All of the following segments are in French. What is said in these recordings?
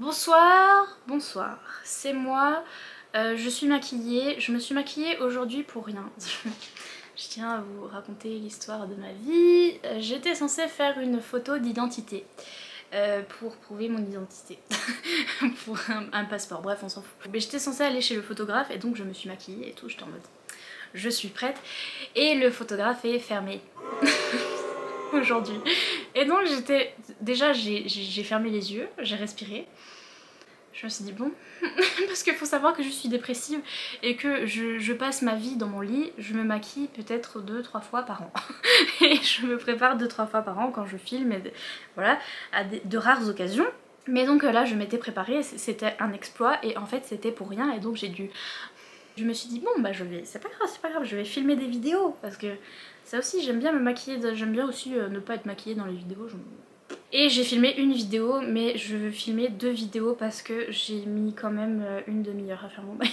Bonsoir, bonsoir, c'est moi, je suis maquillée, je me suis maquillée aujourd'hui pour rien. Je tiens à vous raconter l'histoire de ma vie. J'étais censée faire une photo d'identité pour prouver mon identité, pour un passeport, bref on s'en fout. Mais j'étais censée aller chez le photographe et donc je me suis maquillée et tout, j'étais en mode je suis prête et le photographe est fermé. Aujourd'hui. Et donc j'étais... Déjà j'ai fermé les yeux, j'ai respiré. Je me suis dit bon, parce qu'il faut savoir que je suis dépressive et que je passe ma vie dans mon lit, je me maquille peut-être 2-3 fois par an. Et je me prépare 2-3 fois par an quand je filme, et voilà, à de rares occasions. Mais donc là je m'étais préparée, c'était un exploit et en fait c'était pour rien et donc j'ai dû... Je me suis dit bon bah c'est pas grave, je vais filmer des vidéos parce que ça aussi j'aime bien me maquiller, j'aime bien aussi ne pas être maquillée dans les vidéos. Et j'ai filmé une vidéo mais je veux filmer 2 vidéos parce que j'ai mis quand même une demi-heure à faire mon bail.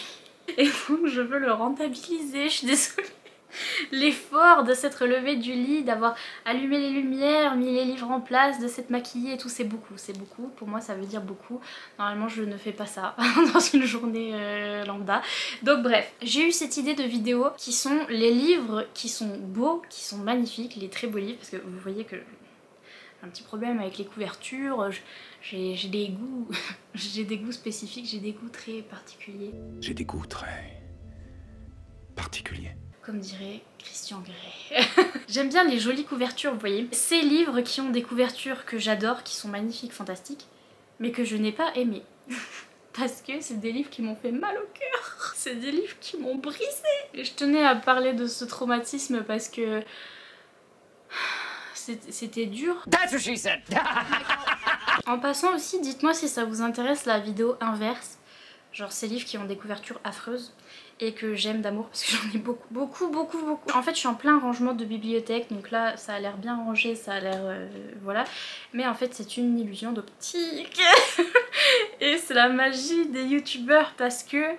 Et donc je veux le rentabiliser, je suis désolée. L'effort de s'être levé du lit, d'avoir allumé les lumières, mis les livres en place, de s'être maquillée et tout, c'est beaucoup, c'est beaucoup. Pour moi ça veut dire beaucoup. Normalement je ne fais pas ça dans une journée lambda. Donc bref, j'ai eu cette idée de vidéo qui sont les livres qui sont beaux, qui sont magnifiques, les très beaux livres, parce que vous voyez que j'ai un petit problème avec les couvertures, j'ai des goûts, j'ai des goûts spécifiques, j'ai des goûts très particuliers. J'ai des goûts très particuliers. Comme dirait Christian Grey. J'aime bien les jolies couvertures, vous voyez. Ces livres qui ont des couvertures que j'adore, qui sont magnifiques, fantastiques, mais que je n'ai pas aimé. Parce que c'est des livres qui m'ont fait mal au cœur. C'est des livres qui m'ont brisé. Et je tenais à parler de ce traumatisme parce que... c'était dur. That's what she said. En passant aussi, dites-moi si ça vous intéresse la vidéo inverse. Genre ces livres qui ont des couvertures affreuses et que j'aime d'amour parce que j'en ai beaucoup. En fait je suis en plein rangement de bibliothèque donc là ça a l'air bien rangé, ça a l'air voilà. Mais en fait c'est une illusion d'optique. Et c'est la magie des youtubeurs parce que...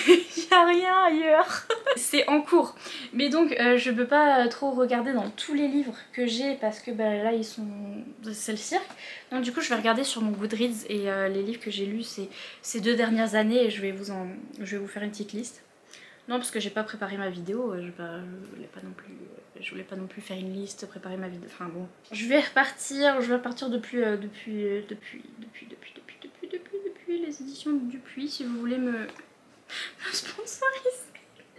il n'y a rien ailleurs. C'est en cours. Mais donc je peux pas trop regarder dans tous les livres que j'ai parce que bah, là ils sont... c'est le cirque. Donc du coup je vais regarder sur mon Goodreads et les livres que j'ai lus ces 2 dernières années et je vais vous faire une petite liste. Non parce que j'ai pas préparé ma vidéo, je voulais pas non plus faire une liste, préparer ma vidéo, enfin bon. Je vais repartir depuis les éditions Dupuis si vous voulez me sponsorise.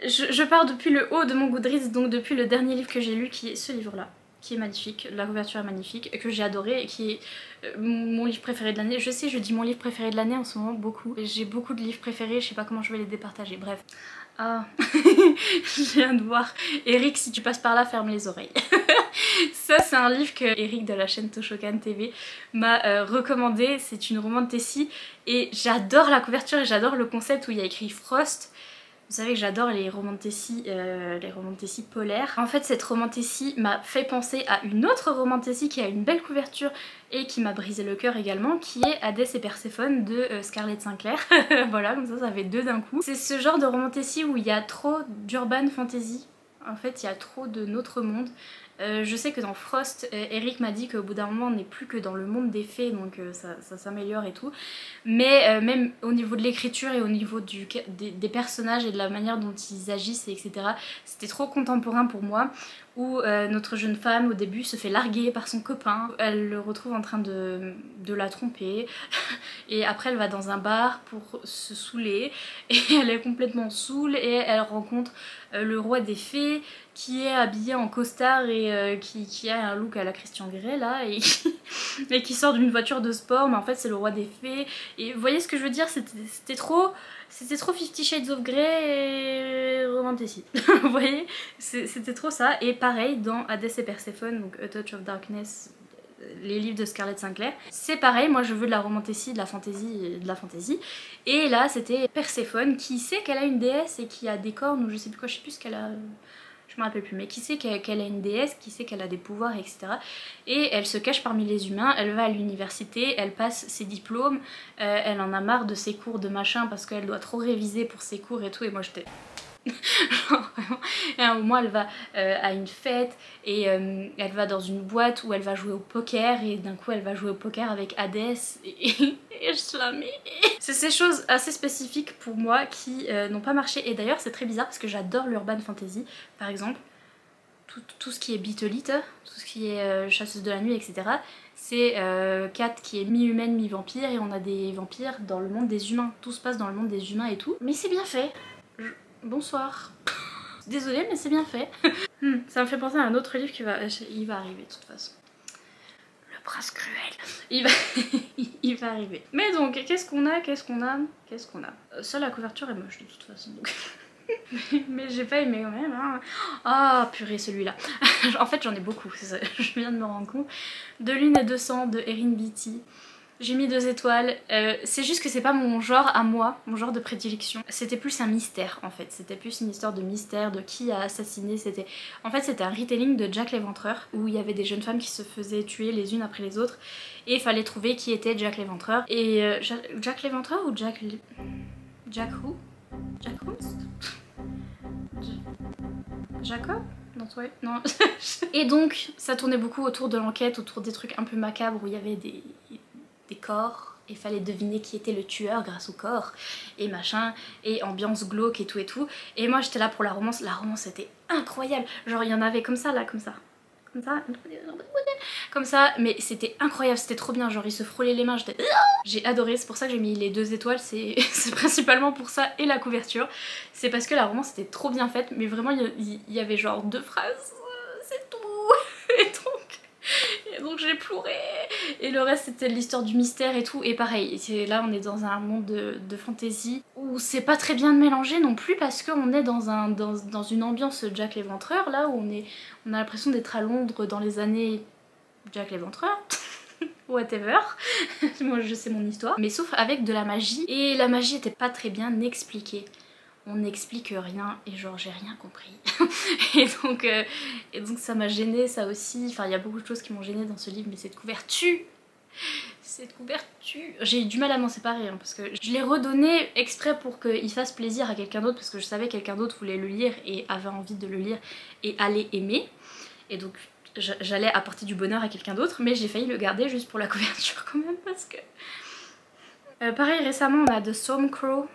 Je pars depuis le haut de mon Goodreads, donc depuis le dernier livre que j'ai lu qui est ce livre là, qui est magnifique, la couverture est magnifique, que j'ai adoré et qui est mon livre préféré de l'année. Je sais, je dis mon livre préféré de l'année en ce moment beaucoup, j'ai beaucoup de livres préférés, je sais pas comment je vais les départager, bref. Ah, je viens de voir. Eric, si tu passes par là, ferme les oreilles. Ça c'est un livre que Eric de la chaîne Toshokan TV m'a recommandé, c'est une romance Tessie et j'adore la couverture et j'adore le concept où il y a écrit Frost. Vous savez que j'adore les romantécies polaires. En fait cette romantécie m'a fait penser à une autre romantécie qui a une belle couverture et qui m'a brisé le cœur également, qui est Hadès et Perséphone de Scarlett Sinclair. Voilà, comme ça fait 2 d'un coup. C'est ce genre de romantécie où il y a trop d'urban fantasy. En fait il y a trop de notre monde. Je sais que dans Frost, Eric m'a dit qu'au bout d'un moment on n'est plus que dans le monde des fées donc ça s'améliore et tout. Mais même au niveau de l'écriture et au niveau des personnages et de la manière dont ils agissent etc. C'était trop contemporain pour moi. Où notre jeune femme au début se fait larguer par son copain, elle le retrouve en train de la tromper et après elle va dans un bar pour se saouler et elle est complètement saoule et elle rencontre le roi des fées qui est habillé en costard et qui a un look à la Christian Grey là et qui sort d'une voiture de sport mais en fait c'est le roi des fées et vous voyez ce que je veux dire, c'était trop 50 Shades of Grey et romantécie. Vous voyez, c'était trop ça. Et pareil dans Hadès et Perséphone, donc A Touch of Darkness, les livres de Scarlett Sinclair. C'est pareil, moi je veux de la romantécie, de la fantaisie. Et là c'était Perséphone qui sait qu'elle a une déesse et qui a des cornes ou je sais plus quoi, je sais plus ce qu'elle a... Je me rappelle plus, mais qui sait qu'elle a une déesse, qui sait qu'elle a des pouvoirs, etc. Et elle se cache parmi les humains, elle va à l'université, elle passe ses diplômes, elle en a marre de ses cours de machin parce qu'elle doit trop réviser pour ses cours et tout, et moi j'étais... Genre vraiment. Et à un moment elle va à une fête et elle va dans une boîte où elle va jouer au poker et d'un coup elle va jouer au poker avec Hadès et je la mets. C'est ces choses assez spécifiques pour moi qui n'ont pas marché et d'ailleurs c'est très bizarre parce que j'adore l'urban fantasy par exemple. Tout ce qui est Beatlite, tout ce qui est chasseuse de la nuit, etc. C'est Kat qui est mi-humaine, mi-vampire et on a des vampires dans le monde des humains. Tout se passe dans le monde des humains et tout. Mais c'est bien fait. Bonsoir. Désolée mais c'est bien fait. Ça me fait penser à un autre livre qui va... Il va arriver de toute façon. Le prince cruel. Il va arriver. Mais donc, qu'est-ce qu'on a? Seule la couverture est moche de toute façon. Donc... mais j'ai pas aimé quand même hein. Ah purée celui-là. En fait j'en ai beaucoup, je viens de me rendre compte. De Lune et de Sang de Erin Beatty. J'ai mis 2 étoiles, c'est juste que c'est pas mon genre à moi, mon genre de prédilection. C'était plus un mystère en fait, c'était plus une histoire de mystère, de qui a assassiné. En fait c'était un retelling de Jack l'Éventreur où il y avait des jeunes femmes qui se faisaient tuer les unes après les autres et il fallait trouver qui était Jack l'Éventreur. Et Jack l'Éventreur ou Jack who? Jack Holmes? Jacob? Non, ouais, non. Et donc, ça tournait beaucoup autour de l'enquête, autour des trucs un peu macabres où il y avait des corps et fallait deviner qui était le tueur grâce au corps et machin, et ambiance glauque et tout et tout. Et moi j'étais là pour la romance était incroyable. Genre il y en avait comme ça là, comme ça. Comme ça, mais c'était incroyable, c'était trop bien, genre ils se frôlaient les mains, j'ai adoré, c'est pour ça que j'ai mis les 2 étoiles, c'est principalement pour ça et la couverture, c'est parce que la romance était trop bien faite, mais vraiment il y avait genre 2 phrases, c'est tout, et donc j'ai pleuré, et le reste c'était l'histoire du mystère et tout, et pareil, là on est dans un monde de fantasy où c'est pas très bien de mélanger non plus parce qu'on est dans une ambiance Jack l'Éventreur, là où on a l'impression d'être à Londres dans les années Jack l'Éventreur, whatever, moi je sais mon histoire, mais sauf avec de la magie, et la magie était pas très bien expliquée. On n'explique rien et genre j'ai rien compris. et donc ça m'a gênée ça aussi, enfin il y a beaucoup de choses qui m'ont gênée dans ce livre, mais cette couverture, j'ai eu du mal à m'en séparer hein, parce que je l'ai redonné exprès pour qu'il fasse plaisir à quelqu'un d'autre parce que je savais que quelqu'un d'autre voulait le lire et avait envie de le lire et allait aimer, et donc j'allais apporter du bonheur à quelqu'un d'autre, mais j'ai failli le garder juste pour la couverture quand même parce que... pareil récemment on a The Stormcrow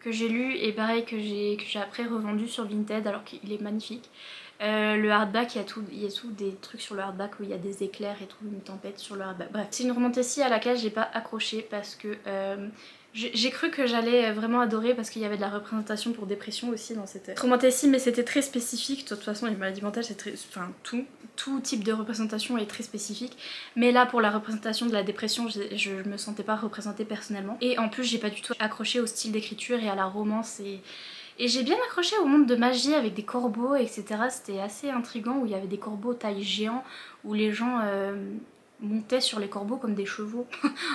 que j'ai lu et pareil que j'ai après revendu sur Vinted alors qu'il est magnifique. Le hardback, il y a tout des trucs sur le hardback où il y a des éclairs et tout, une tempête sur le hardback. Bref, c'est une romantasy à laquelle j'ai pas accroché parce que j'ai cru que j'allais vraiment adorer parce qu'il y avait de la représentation pour dépression aussi dans cette romantasy, mais c'était très spécifique. De toute façon les maladies mentales c'est très... enfin tout type de représentation est très spécifique, mais là pour la représentation de la dépression je me sentais pas représentée personnellement, et en plus j'ai pas du tout accroché au style d'écriture et à la romance, et j'ai bien accroché au monde de magie avec des corbeaux etc, c'était assez intriguant où il y avait des corbeaux taille géant où les gens montaient sur les corbeaux comme des chevaux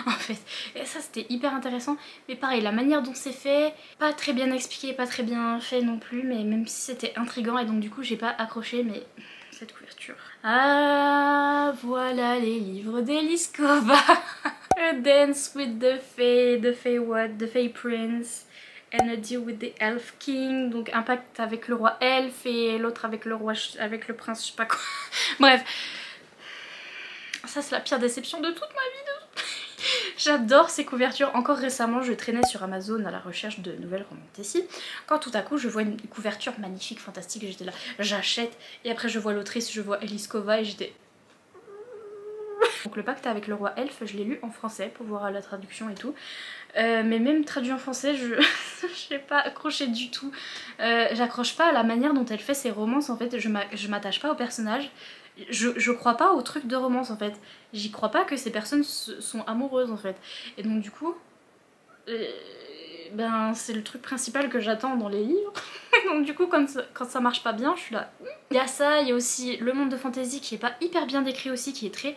en fait, et ça c'était hyper intéressant, mais pareil la manière dont c'est fait, pas très bien expliqué, pas très bien fait non plus, mais même si c'était intriguant, et donc du coup j'ai pas accroché, mais cette couverture. Ah voilà les livres d'Elise Kova. A Dance with the Fae Prince and A Deal with the Elf King, donc un pacte avec le roi elfe et l'autre avec le prince je sais pas quoi. Bref, ça c'est la pire déception de toute ma vie. J'adore ces couvertures. Encore récemment je traînais sur Amazon à la recherche de nouvelles romantasy quand tout à coup je vois une couverture magnifique, fantastique, et j'étais là, j'achète, et après je vois l'autrice, je vois Elise Kova et j'étais... Donc le pacte avec le roi elfe je l'ai lu en français pour voir la traduction et tout, mais même traduit en français je n'ai pas accroché du tout. J'accroche pas à la manière dont elle fait ses romances en fait, je m'attache pas au personnage. Je crois pas au truc de romance en fait, j'y crois pas que ces personnes sont amoureuses en fait, et donc du coup ben c'est le truc principal que j'attends dans les livres. Donc du coup quand ça marche pas bien je suis là. Il y a ça, il y a aussi le monde de fantasy qui est pas hyper bien décrit aussi, qui est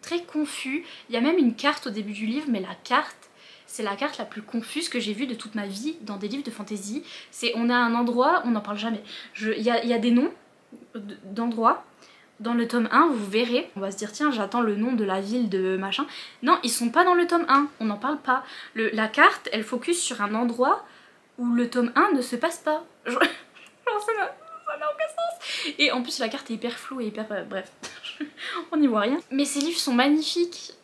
très confus. Il y a même une carte au début du livre, mais la carte c'est la carte la plus confuse que j'ai vue de toute ma vie dans des livres de fantasy. C'est on a un endroit, on n'en parle jamais, il y a des noms d'endroits. Dans le tome 1, vous verrez, on va se dire tiens j'attends le nom de la ville de machin. Non, ils sont pas dans le tome 1, on n'en parle pas. La carte, elle focus sur un endroit où le tome 1 ne se passe pas. Genre ça n'a aucun sens. Et en plus la carte est hyper floue et hyper... bref, on n'y voit rien. Mais ces livres sont magnifiques.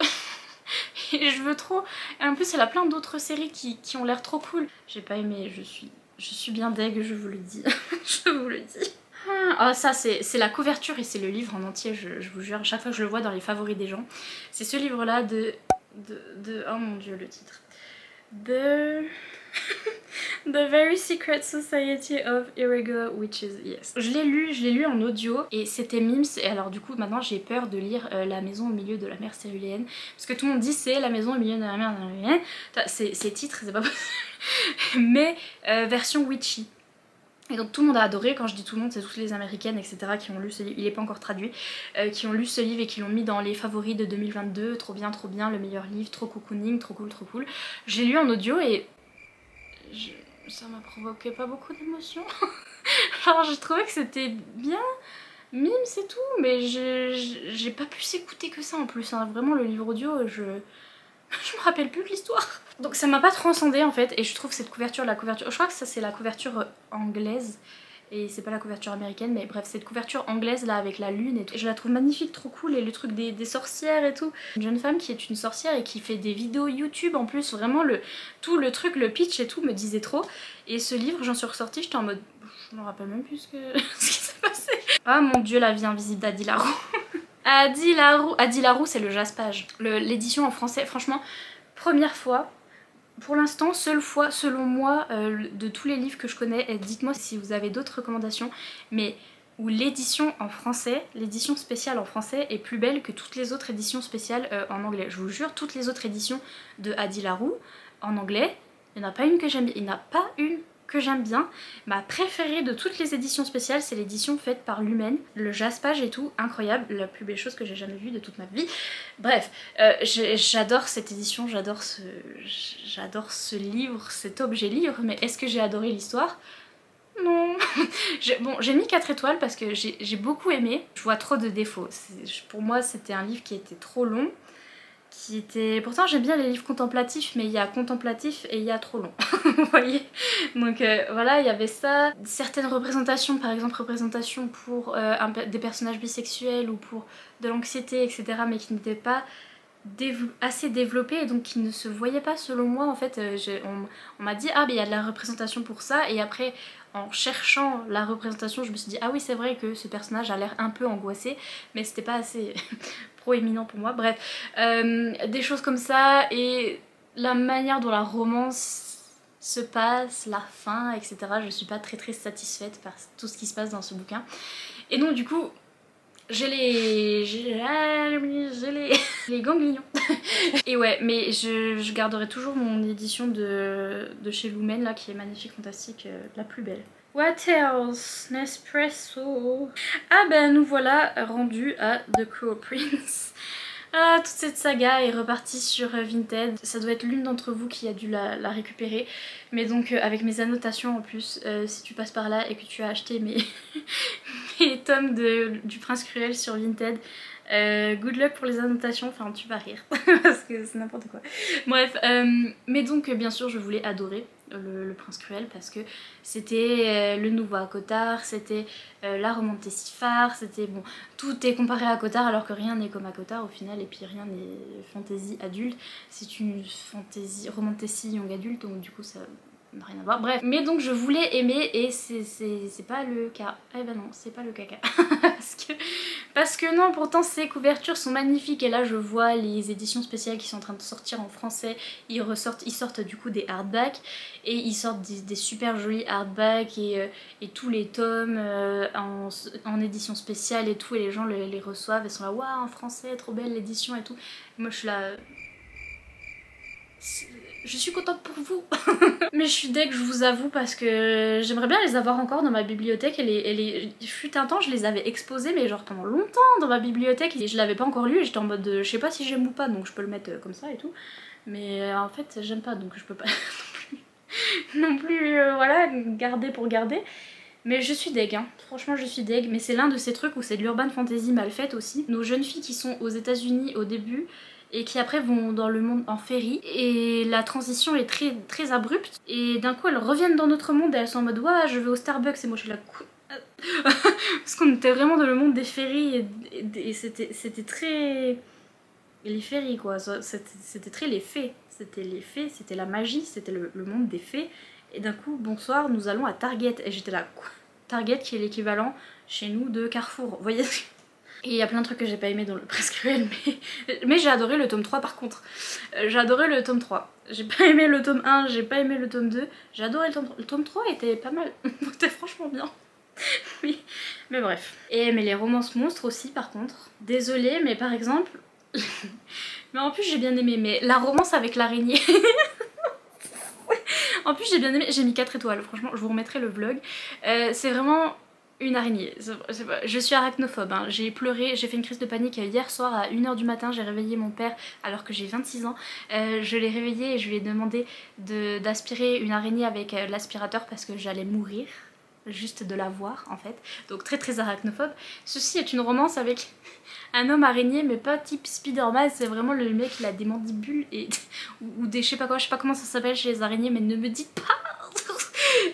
Et je veux trop... Et en plus elle a plein d'autres séries qui ont l'air trop cool. J'ai pas aimé, je suis bien deg, je vous le dis. Je vous le dis. Ah ça c'est la couverture et c'est le livre en entier, je vous jure, à chaque fois que je le vois dans les favoris des gens. C'est ce livre là de... Oh mon dieu le titre. The Very Secret Society of Irregular Witches, yes. Je l'ai lu en audio et c'était Mims et alors du coup maintenant j'ai peur de lire La Maison au milieu de la mer céruléenne parce que tout le monde dit c'est La Maison au milieu de la mer céruléenne. Ces titres c'est pas possible. Mais version witchy. Et donc tout le monde a adoré, quand je dis tout le monde c'est toutes les américaines etc qui ont lu ce livre, il est pas encore traduit, qui ont lu ce livre et qui l'ont mis dans les favoris de 2022, trop bien, le meilleur livre, trop cocooning, trop cool. J'ai lu en audio et ça m'a provoqué pas beaucoup d'émotions. Genre j'ai trouvé que c'était bien, mime c'est tout, mais j'ai pas pu s'écouter que ça en plus, hein. Vraiment le livre audio je me rappelle plus de l'histoire. Donc ça m'a pas transcendé en fait et je trouve cette couverture, je crois que ça c'est la couverture anglaise et c'est pas la couverture américaine mais bref cette couverture anglaise là avec la lune et tout. Et je la trouve magnifique, trop cool et le truc des sorcières et tout. Une jeune femme qui est une sorcière et qui fait des vidéos YouTube en plus, vraiment tout le truc, le pitch et tout me disait trop. Et ce livre j'en suis ressortie, j'étais en mode je me rappelle même plus ce qui s'est passé. Ah mon dieu la vie invisible d'Adi Larou. Adi Larou c'est le Jaspage. L'édition en français franchement première fois. Pour l'instant, seule fois, selon moi, de tous les livres que je connais, dites-moi si vous avez d'autres recommandations, mais où l'édition en français, l'édition spéciale en français est plus belle que toutes les autres éditions spéciales en anglais. Je vous jure, toutes les autres éditions de Adi Larou en anglais, il n'y en a pas une que j'aime bien. Il n'y en a pas une que j'aime bien. Ma préférée de toutes les éditions spéciales, c'est l'édition faite par Lumen, le Jaspage et tout, incroyable, la plus belle chose que j'ai jamais vue de toute ma vie. Bref, j'adore cette édition, j'adore ce livre, cet objet livre, mais est-ce que j'ai adoré l'histoire? Non. Bon, j'ai mis 4 étoiles parce que j'ai beaucoup aimé, je vois trop de défauts. Pour moi c'était un livre qui était trop long. Pourtant j'aime bien les livres contemplatifs mais il y a contemplatif et il y a trop long. Vous voyez. Donc voilà, il y avait ça. Certaines représentations, par exemple représentations pour des personnages bisexuels ou pour de l'anxiété etc, mais qui n'étaient pas assez développées et donc qui ne se voyaient pas selon moi en fait. On m'a dit ah mais il y a de la représentation pour ça et après en cherchant la représentation je me suis dit ah oui c'est vrai que ce personnage a l'air un peu angoissé mais c'était pas assez éminent pour moi, bref, des choses comme ça et la manière dont la romance se passe, la fin, etc. Je suis pas très satisfaite par tout ce qui se passe dans ce bouquin. Et donc du coup, j'ai les ganglions. Et ouais, mais je garderai toujours mon édition de chez Lumen là qui est magnifique, fantastique, la plus belle. What else? Nespresso. Ah ben nous voilà rendus à The Cruel Prince. Ah, toute cette saga est repartie sur Vinted. Ça doit être l'une d'entre vous qui a dû la récupérer. Mais donc avec mes annotations en plus, si tu passes par là et que tu as acheté mes tomes du Prince Cruel sur Vinted, good luck pour les annotations, enfin tu vas rire parce que c'est n'importe quoi. Bref, mais donc bien sûr je voulais adorer le Prince Cruel parce que c'était le nouveau à Cotard, c'était la romantécie phare, c'était bon, tout est comparé à Cotard alors que rien n'est comme à Cotard au final et puis rien n'est fantasy adulte, c'est une fantasy romantécie young adulte donc du coup ça n'a rien à voir, bref. Mais donc je voulais aimer et c'est pas le cas. Eh ben non, c'est pas le caca. parce que non, pourtant ces couvertures sont magnifiques et là je vois les éditions spéciales qui sont en train de sortir en français. Ils sortent du coup des hardbacks et ils sortent des super jolis hardbacks et tous les tomes en édition spéciale et tout et les gens les reçoivent et sont là waouh en français, trop belle l'édition et tout. Et moi je suis là... Je suis contente pour vous. Mais je suis deg, je vous avoue, parce que j'aimerais bien les avoir encore dans ma bibliothèque. Fut un temps, je les avais exposés, mais genre pendant longtemps dans ma bibliothèque. Et je l'avais pas encore lu et j'étais en mode je sais pas si j'aime ou pas, donc je peux le mettre comme ça et tout. Mais en fait, j'aime pas, donc je peux pas non plus voilà, garder pour garder. Mais je suis deg, hein. Franchement je suis deg, mais c'est l'un de ces trucs où c'est de l'urban fantasy mal faite aussi. Nos jeunes filles qui sont aux États-Unis au début et qui après vont dans le monde en féerie et la transition est très abrupte et d'un coup elles reviennent dans notre monde et elles sont en mode ouais je vais au Starbucks et moi je suis là parce qu'on était vraiment dans le monde des féeries et c'était très les féeries quoi, c'était très les fées, c'était la magie, c'était le monde des fées et d'un coup bonsoir nous allons à Target et j'étais là quoi, Target qui est l'équivalent chez nous de Carrefour, vous voyez. Et il y a plein de trucs que j'ai pas aimé dans le Presse Cruel, mais j'ai adoré le tome 3 par contre. J'ai adoré le tome 3. J'ai pas aimé le tome 1, j'ai pas aimé le tome 2. J'ai adoré le tome 3. Le tome 3 était pas mal. C'était franchement bien. Oui, mais bref. Et mais les romances monstres aussi par contre. Désolée, mais par exemple... mais en plus j'ai bien aimé, mais la romance avec l'araignée... En plus j'ai bien aimé, j'ai mis 4 étoiles, franchement je vous remettrai le vlog. C'est vraiment... une araignée. Je suis arachnophobe, hein. J'ai pleuré, j'ai fait une crise de panique hier soir à 1 h du matin, j'ai réveillé mon père alors que j'ai 26 ans. Je l'ai réveillé et je lui ai demandé d'aspirer une araignée avec l'aspirateur parce que j'allais mourir juste de la voir en fait. Donc très arachnophobe. Ceci est une romance avec un homme araignée mais pas type Spider-Man, c'est vraiment le mec il a des mandibules et ou des je sais pas quoi, je sais pas comment ça s'appelle chez les araignées mais ne me dites pas.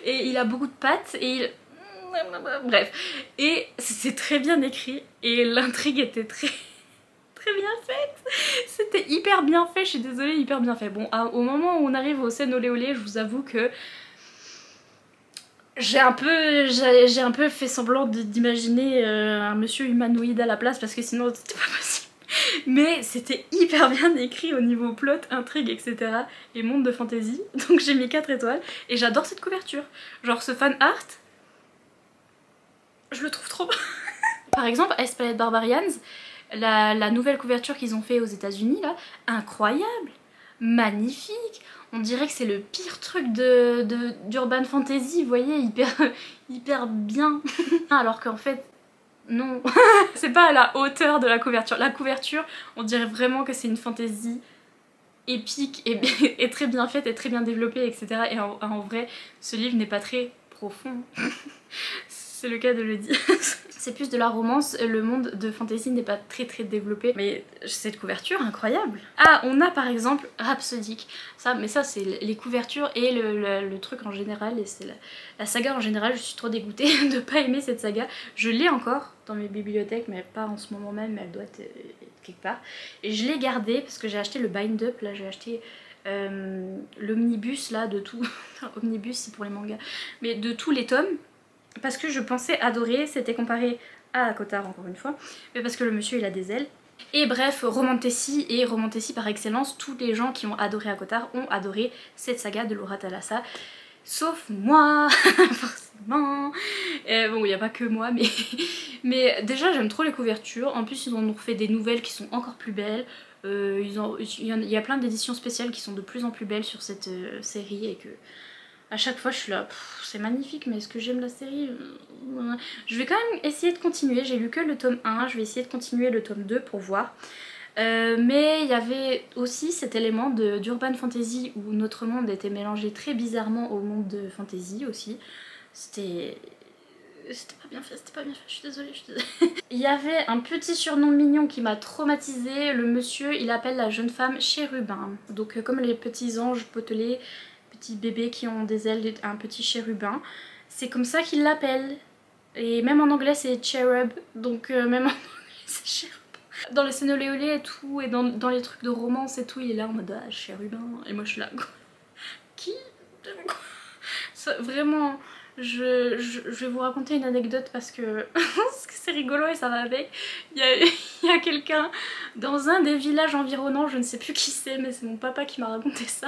Et il a beaucoup de pattes et il... Bref, et c'est très bien écrit et l'intrigue était très bien faite. C'était hyper bien fait, je suis désolée, hyper bien fait. Bon, au moment où on arrive aux scènes olé olé, je vous avoue que j'ai un peu fait semblant d'imaginer un monsieur humanoïde à la place parce que sinon c'était pas possible. Mais c'était hyper bien écrit au niveau plot, intrigue, etc. et monde de fantasy. Donc j'ai mis 4 étoiles et j'adore cette couverture. Genre ce fan art, je le trouve trop beau. Par exemple, Ice Planet Barbarians, la nouvelle couverture qu'ils ont fait aux États-Unis là, incroyable, magnifique. On dirait que c'est le pire truc d'Urban Fantasy, vous voyez, hyper bien. Alors qu'en fait, non, c'est pas à la hauteur de la couverture. La couverture, on dirait vraiment que c'est une fantasy épique et très bien faite et très bien développée, etc. Et en vrai, ce livre n'est pas très profond. C'est le cas de le dire. C'est plus de la romance, le monde de fantasy n'est pas très développé. Mais cette couverture, incroyable. Ah, on a par exemple Rhapsodic. Mais ça c'est les couvertures et le truc en général, et c'est la saga en général. Je suis trop dégoûtée de pas aimer cette saga. Je l'ai encore dans mes bibliothèques, mais pas en ce moment même, mais elle doit être quelque part. Et je l'ai gardée parce que j'ai acheté le bind-up, là j'ai acheté... l'omnibus là de tout. Omnibus c'est pour les mangas, mais de tous les tomes. Parce que je pensais adorer, c'était comparé à Cotard encore une fois, mais parce que le monsieur il a des ailes. Et bref, Romantasy et Romantasy par excellence, tous les gens qui ont adoré à Cotard ont adoré cette saga de Laura Thalassa. Sauf moi, forcément. Bon, il n'y a pas que moi, mais déjà j'aime trop les couvertures. En plus ils ont refait des nouvelles qui sont encore plus belles. Il y a plein d'éditions spéciales qui sont de plus en plus belles sur cette série et que... à chaque fois je suis là, c'est magnifique mais est-ce que j'aime la série? Je vais quand même essayer de continuer, j'ai lu que le tome 1, je vais essayer de continuer le tome 2 pour voir. Mais il y avait aussi cet élément d'Urban Fantasy où notre monde était mélangé très bizarrement au monde de Fantasy aussi. C'était pas bien fait, je suis désolée, Il y avait un petit surnom mignon qui m'a traumatisée, le monsieur il appelle la jeune femme chérubin. Donc comme les petits anges potelés, petits bébés qui ont des ailes, un petit chérubin. C'est comme ça qu'il l'appelle. Et même en anglais c'est cherub, donc même en anglais c'est chérubin. Dans les scènes olé olé et tout, et dans les trucs de romance et tout, il est là en mode ah, chérubin. Et moi je suis là, quoi. Qui ça, vraiment, je vais vous raconter une anecdote parce que c'est rigolo et ça va avec. Il y a quelqu'un dans un des villages environnants, je ne sais plus qui c'est, mais c'est mon papa qui m'a raconté ça.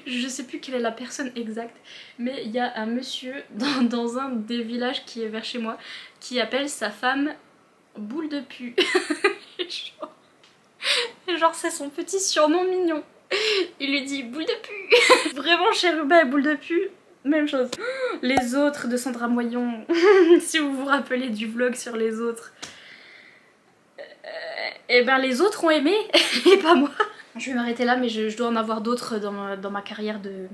Je sais plus quelle est la personne exacte, mais il y a un monsieur dans un des villages qui est vers chez moi qui appelle sa femme boule de pu. Genre c'est son petit surnom mignon. Il lui dit boule de pu. Vraiment chérubin et boule de pu, même chose. Les autres de Sandra Moyon, si vous vous rappelez du vlog sur les autres, et ben les autres ont aimé et pas moi. Je vais m'arrêter là, mais je dois en avoir d'autres dans ma carrière de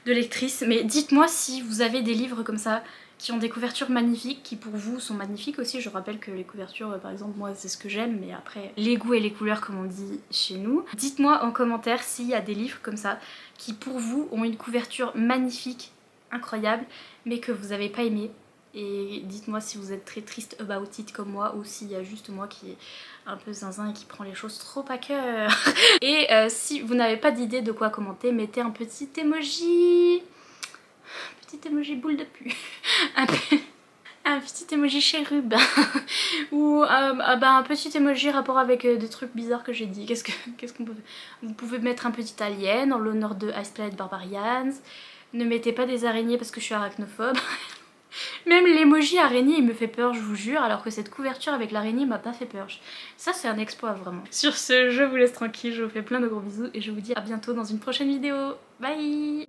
lectrice. Mais dites-moi si vous avez des livres comme ça qui ont des couvertures magnifiques, qui pour vous sont magnifiques aussi. Je rappelle que les couvertures, par exemple, moi c'est ce que j'aime, mais après les goûts et les couleurs comme on dit chez nous. Dites-moi en commentaire s'il y a des livres comme ça qui pour vous ont une couverture magnifique, incroyable, mais que vous n'avez pas aimé. Et dites-moi si vous êtes très triste about it comme moi, ou s'il y a juste moi qui est un peu zinzin et qui prend les choses trop à cœur. Et si vous n'avez pas d'idée de quoi commenter, mettez un petit emoji. Petit emoji boule de pu. Un petit emoji chérub. Ou un petit emoji rapport avec des trucs bizarres que j'ai dit. Qu'est-ce qu'on peut faire? Vous pouvez mettre un petit alien en l'honneur de Ice Planet Barbarians. Ne mettez pas des araignées parce que je suis arachnophobe. Même l'emoji araignée il me fait peur, je vous jure, alors que cette couverture avec l'araignée m'a pas fait peur. Ça c'est un exploit vraiment. Sur ce, je vous laisse tranquille, je vous fais plein de gros bisous et je vous dis à bientôt dans une prochaine vidéo. Bye!